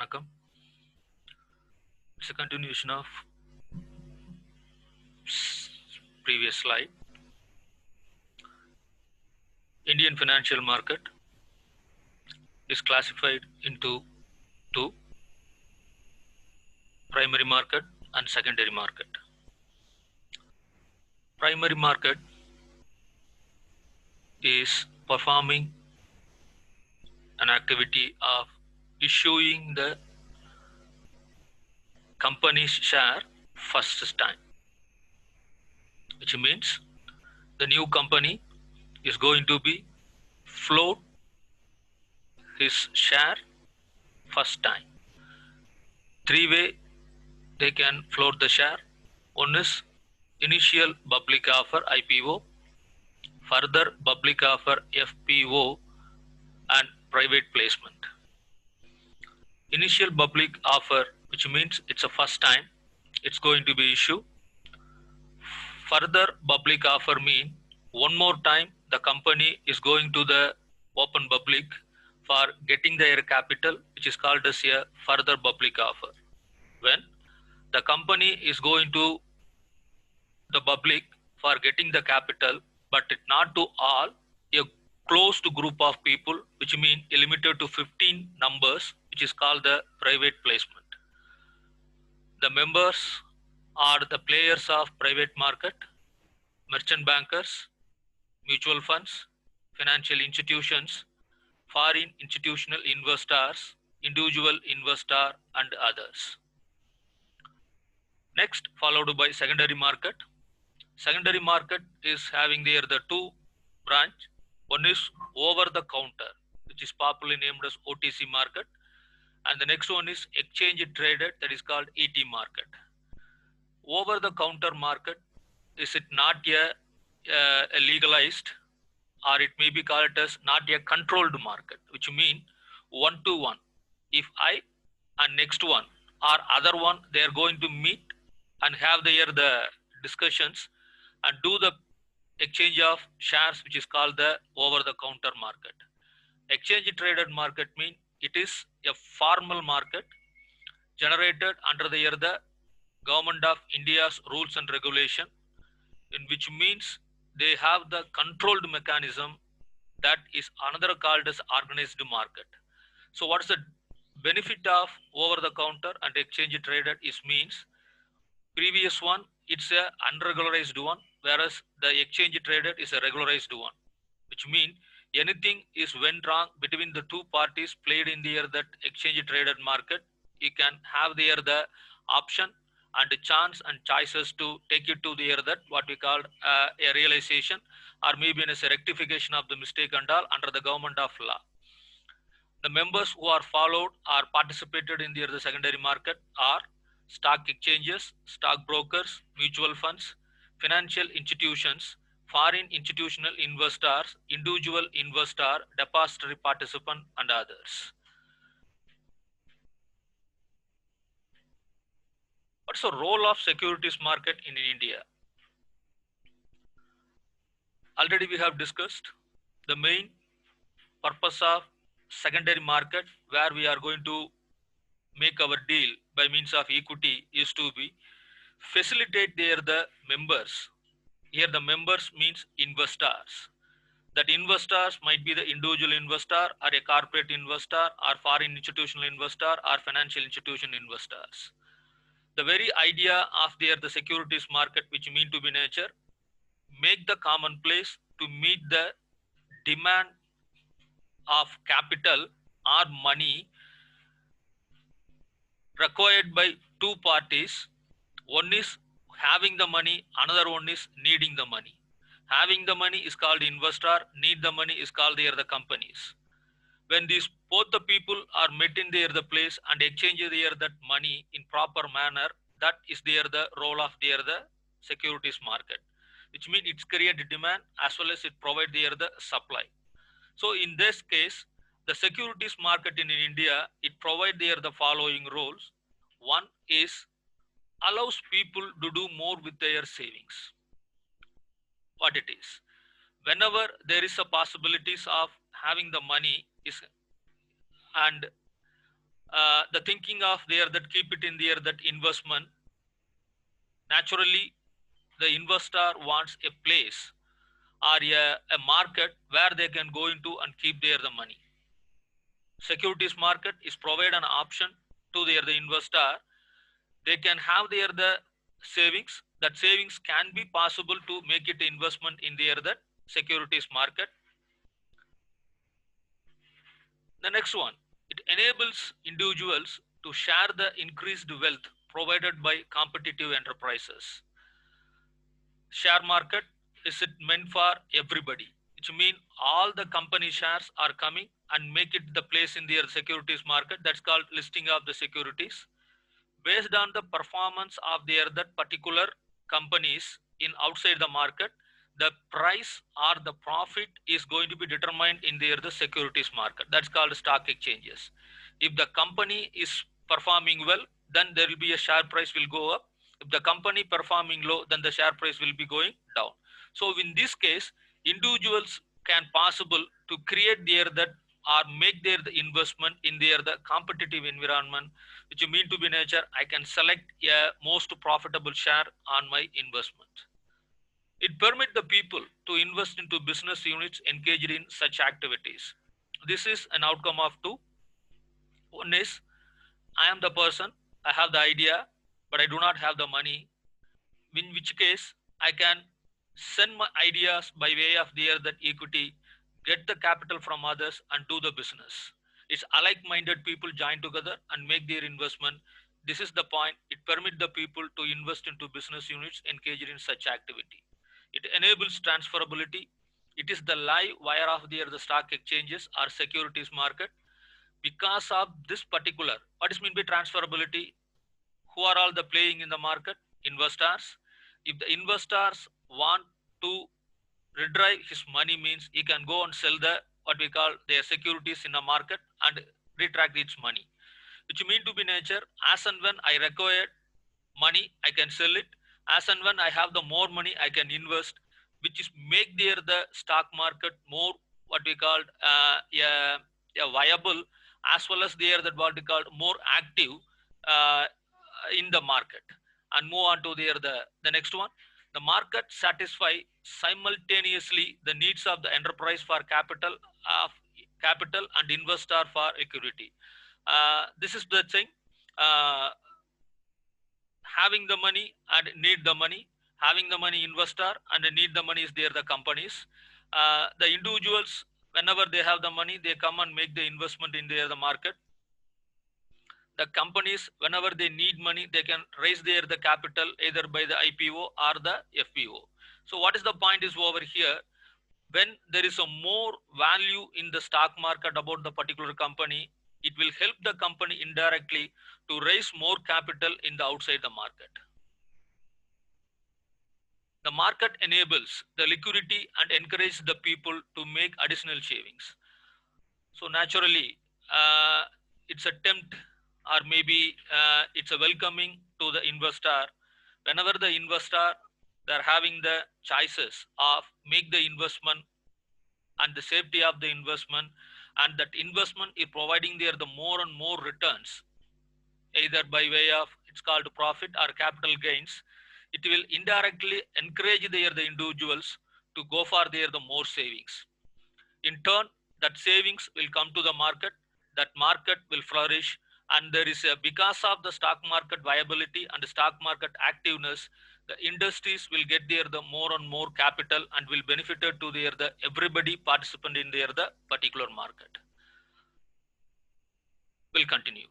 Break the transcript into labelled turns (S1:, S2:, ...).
S1: Vanakkam. It's a continuation of previous slide. Indian financial market is classified into two: primary market and secondary market. Primary market is performing an activity of issuing the company's share first time, which means the new company is going to be float his share first time. Three ways they can float the share. One is initial public offer IPO, further public offer FPO, and private placement. Initial public offer, which means it's a first time it's going to be issued. Further public offer mean one more time the company is going to the open public for getting their capital, which is called as a further public offer. When the company is going to the public for getting the capital, but not to all, a closed group of people, which mean limited to 15 numbers, which is called the private placement. The members are the players of private market, merchant bankers, mutual funds, financial institutions, foreign institutional investors, individual investor, and others. Next, followed by secondary market. Secondary market is having there the two branch. One is over the counter, which is popularly named as OTC market, and the next one is exchange traded, that is called ET market. Over the counter market, is it not a legalized, or it may be called as not a controlled market, which mean one to one. If I and next one or other one, they are going to meet and have the discussions and do the exchange of shares, which is called the over the counter market. Exchange traded market mean it is a formal market generated under the government of India's rules and regulation, in which means they have the controlled mechanism, that is another called as organized market. So what's the benefit of over the counter and exchange traded is means previous one it's a unregularized one, whereas the exchange traded is a regularized one, which mean anything is went wrong between the two parties played in that exchange traded market, you can have the option and the chance and choices to take it to that what we call a realization, or maybe as a rectification of the mistake and all under the government of law. The members who are followed or participated in the secondary market are stock exchanges, stock brokers, mutual funds, financial institutions, foreign institutional investors, individual investor, depository participant, and others. What's the role of securities market in India? Already we have discussed the main purpose of secondary market, where we are going to make our deal by means of equity, is to be facilitate the members. Here the members means investors. That investors might be the individual investor or a corporate investor or foreign institutional investor or financial institution investors. The very idea of the securities market, which mean to be nature, make the commonplace to meet the demand of capital or money required by two parties. One is having the money, another one is needing the money. Having the money is called investor, need the money is called the companies. When these both the people are met in the place and exchange that money in proper manner, that is the role of the securities market, which means it's create demand as well as it provide the supply. So in this case, the securities market in India, it provide the following roles. One is allows people to do more with their savings. What it is, whenever there is a possibilities of having the money is and the thinking of there that keep it in there that investment. Naturally, the investor wants a place or a market where they can go into and keep their the money. Securities market is provide an option to their the investor. They can have their the savings. That savings can be possible to make it investment in their the securities market. The next one, it enables individuals to share the increased wealth provided by competitive enterprises. Share market, is it meant for everybody, which means all the company shares are coming and make it the place in their securities market. That's called listing of the securities based on the performance of their that particular companies in outside the market. The price or the profit is going to be determined in their the securities market. That's called stock exchanges. If the company is performing well, then there will be a share price will go up. If the company performing low, then the share price will be going down. So in this case, individuals can possible to create their that or make their the investment in their the competitive environment, which mean to be nature. I can select a most profitable share on my investment. It permit the people to invest into business units engaged in such activities. This is an outcome of two. One is, I am the person, I have the idea, but I do not have the money, in which case I can send my ideas by way of their that equity, get the capital from others and do the business. It's alike-minded people join together and make their investment. This is the point. It permits the people to invest into business units engaged in such activity. It enables transferability. It is the live wire of the stock exchanges or securities market. Because of this particular, what is mean by transferability? Who are all the playing in the market? Investors. If the investors want to redrive his money, means he can go and sell the what we call their securities in the market and retract its money, which mean to be nature, as and when I require money I can sell it, as and when I have the more money I can invest, which is make there the stock market more what we call a viable, as well as there that what we call more active uh, in the market. And move on to the next one. The market satisfy simultaneously the needs of the enterprise for of capital and investor for equity. This is the thing. uh, Having the money and need the money, having the money investor and need the money is there the companies. The individuals, whenever they have the money, they come and make the investment in the market. The companies, whenever they need money, they can raise the capital either by the IPO or the FPO. So what is the point is over here, when there is a more value in the stock market about the particular company, it will help the company indirectly to raise more capital in the outside the market. The market enables the liquidity and encourages the people to make additional savings. So naturally, it's a tempt, or maybe it's a welcoming to the investor. Whenever the investor, they're having the choices of make the investment and the safety of the investment, and that investment is providing there the more and more returns, either by way of it's called profit or capital gains. It will indirectly encourage the individuals to go for the more savings. In turn, that savings will come to the market, that market will flourish, and there is a, because of the stock market viability and the stock market activeness, the industries will get the more and more capital and will benefit to the everybody participant in the particular market. Will continue.